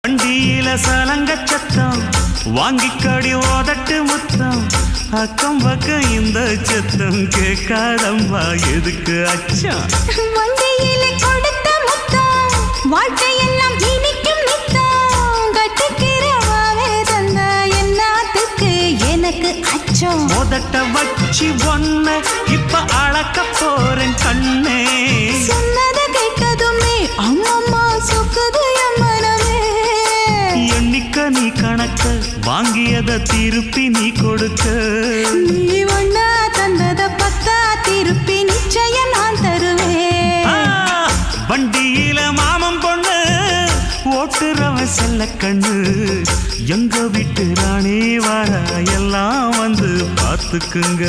வண்டியில சலங்க சத்தம் வாங்கிக்கடி ஓதட்டு முத்தம் அக்கம் பக்கம் இந்த சத்தம் கேட்காதம்மா எதுக்கு அச்சம் வண்டியில கொடுத்த முத்தம் வாழ்க்கையெல்லாம் இனிக்கும் நித்தம் கட்டுக்கிறவாவே தந்த என்னத்துக்கு எனக்கு அச்சம் ஓதட்ட வச்சு ஒன்ன இப்ப அளக்க போறேன் கண்ணே சொன்னதை கேட்டதுமே அம்மம்மா சொக்குது நீ கணக்க வாங்கியத திருப்பி நீ கொடுக்க நீ ஒண்ணா தந்தத பத்தா திருப்பி நிச்சயம் நான் தருவேன் வண்டியில மாமன் பொண்ணு ஓட்டுறவன் செல்ல கண்ணு எங்க வீட்டு ராணி வர எல்லாம் வந்து பார்த்துக்குங்க